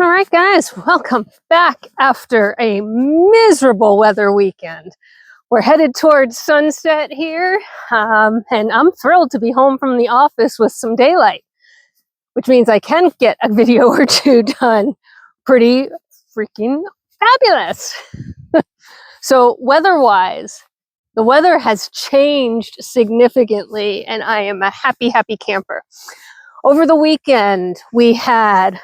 All right, guys, welcome back after a miserable weather weekend. We're headed towards sunset here, and I'm thrilled to be home from the office with some daylight, which means I can get a video or two done. Pretty freaking fabulous. So weather-wise, the weather has changed significantly, and I am a happy, happy camper. Over the weekend, we had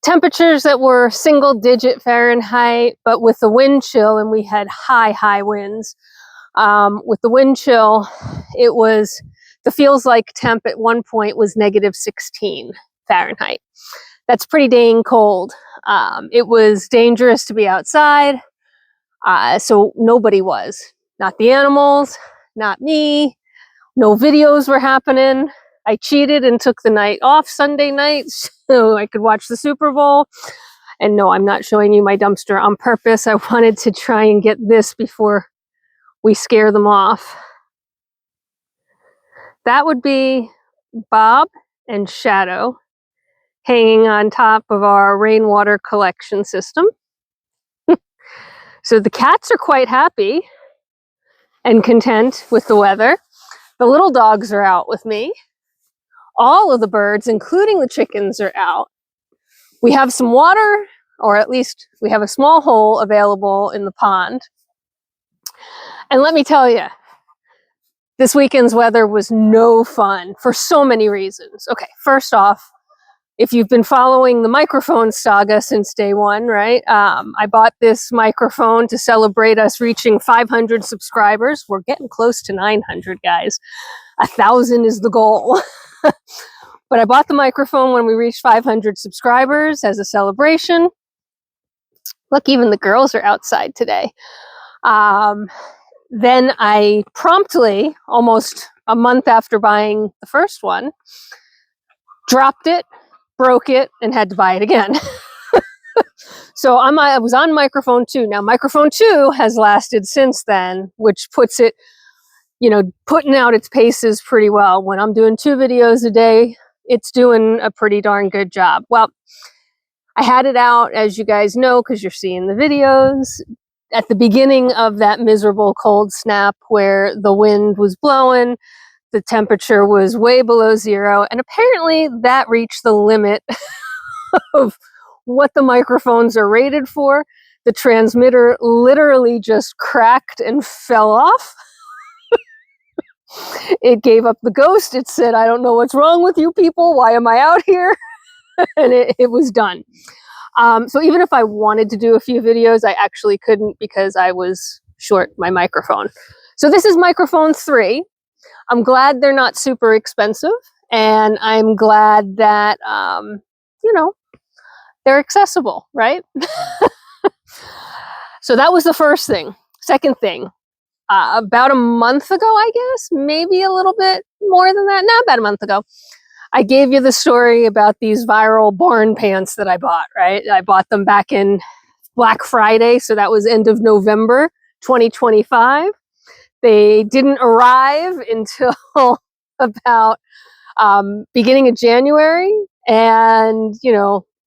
temperatures that were single-digit Fahrenheit, but with the wind chill, and we had high winds. With the wind chill, it was, the feels like temp at one point was -16 Fahrenheit. That's pretty dang cold. It was dangerous to be outside, so nobody was. Not the animals, not me. No videos were happening. I cheated and took the night off Sunday night so I could watch the Super Bowl. And no, I'm not showing you my dumpster on purpose. I wanted to try and get this before we scare them off. That would be Bob and Shadow hanging on top of our rainwater collection system. So the cats are quite happy and content with the weather. The little dogs are out with me. All of the birds, including the chickens, are out. We have some water, or at least we have a small hole available in the pond. And let me tell you, this weekend's weather was no fun for so many reasons. Okay, first off, if you've been following the microphone saga since day one, right? I bought this microphone to celebrate us reaching 500 subscribers. We're getting close to 900, guys. 1,000 is the goal. But I bought the microphone when we reached 500 subscribers as a celebration. Look, even the girls are outside today. Then I promptly, almost a month after buying the first one, dropped it, broke it, and had to buy it again. So I was on microphone 2. Now, microphone 2 has lasted since then, which puts it, putting out its paces pretty well. When I'm doing 2 videos a day, it's doing a pretty darn good job. Well, I had it out, as you guys know, because you're seeing the videos, at the beginning of that miserable cold snap where the wind was blowing, the temperature was way below 0, and apparently that reached the limit of what the microphones are rated for. The transmitter literally just cracked and fell off. It gave up the ghost. It said, I don't know what's wrong with you people. Why am I out here? And it was done. So even if I wanted to do a few videos, I actually couldn't because I was short my microphone. So this is microphone 3. I'm glad they're not super expensive. And I'm glad that, they're accessible, right? So that was the first thing. Second thing. About a month ago, I guess, maybe a little bit more than that. No, about a month ago, I gave you the story about these viral barn pants that I bought, right? I bought them back in Black Friday, so that was end of November 2025. They didn't arrive until about beginning of January, and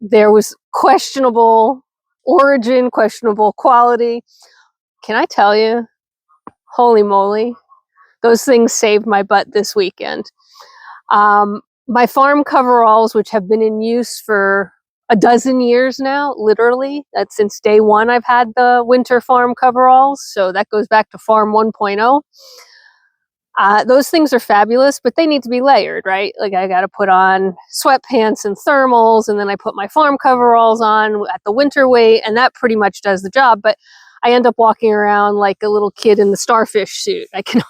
there was questionable origin, questionable quality. Can I tell you? Holy moly, those things saved my butt this weekend. My farm coveralls, which have been in use for a dozen years now, literally, that's since day one I've had the winter farm coveralls, so that goes back to farm 1.0. Those things are fabulous, but they need to be layered, right? Like I got to put on sweatpants and thermals, and then I put my farm coveralls on at the winter weight, and that pretty much does the job. But I end up walking around like a little kid in the starfish suit. I can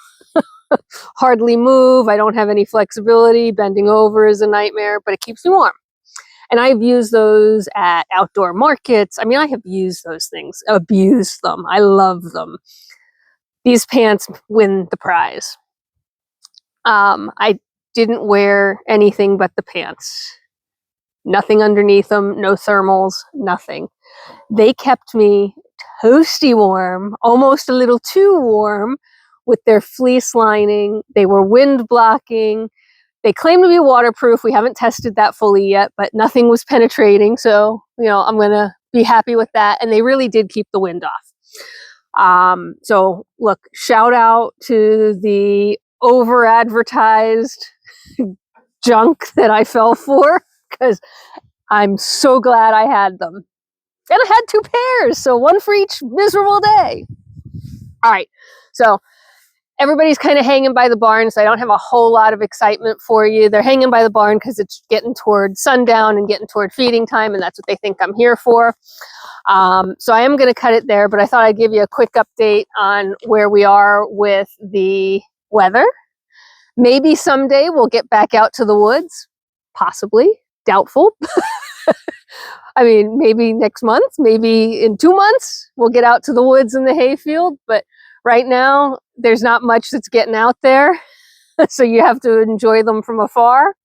hardly move. I don't have any flexibility. Bending over is a nightmare, but it keeps me warm. And I've used those at outdoor markets. I mean, I have used those things, abused them. I love them. These pants win the prize. I didn't wear anything but the pants. Nothing underneath them, no thermals, nothing. They kept me toasty warm, almost a little too warm, with their fleece lining. They were wind blocking. They claim to be waterproof. We haven't tested that fully yet, but nothing was penetrating. So, I'm going to be happy with that. And they really did keep the wind off. So look, shout out to the over advertised junk that I fell for, because I'm so glad I had them. And I had 2 pairs, so one for each miserable day. All right, so everybody's kind of hanging by the barn, so I don't have a whole lot of excitement for you. They're hanging by the barn because it's getting toward sundown and getting toward feeding time, and that's what they think I'm here for. So I am going to cut it there, but I thought I'd give you a quick update on where we are with the weather. Maybe someday we'll get back out to the woods. Possibly. Doubtful. I mean, maybe next month, maybe in 2 months, we'll get out to the woods in the hayfield. But right now, there's not much that's getting out there. So you have to enjoy them from afar.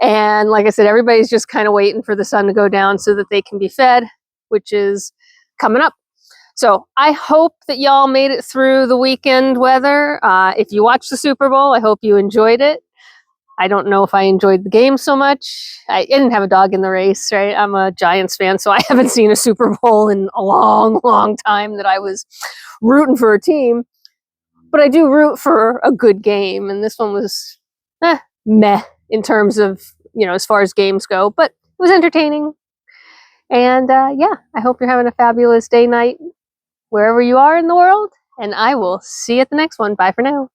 And like I said, everybody's just kind of waiting for the sun to go down so that they can be fed, which is coming up. So I hope that y'all made it through the weekend weather. If you watched the Super Bowl, I hope you enjoyed it. I don't know if I enjoyed the game so much. I didn't have a dog in the race, right? I'm a Giants fan, so I haven't seen a Super Bowl in a long, long time that I was rooting for a team. But I do root for a good game, and this one was meh in terms of, as far as games go, but it was entertaining. And yeah, I hope you're having a fabulous day, night, wherever you are in the world, and I will see you at the next one. Bye for now.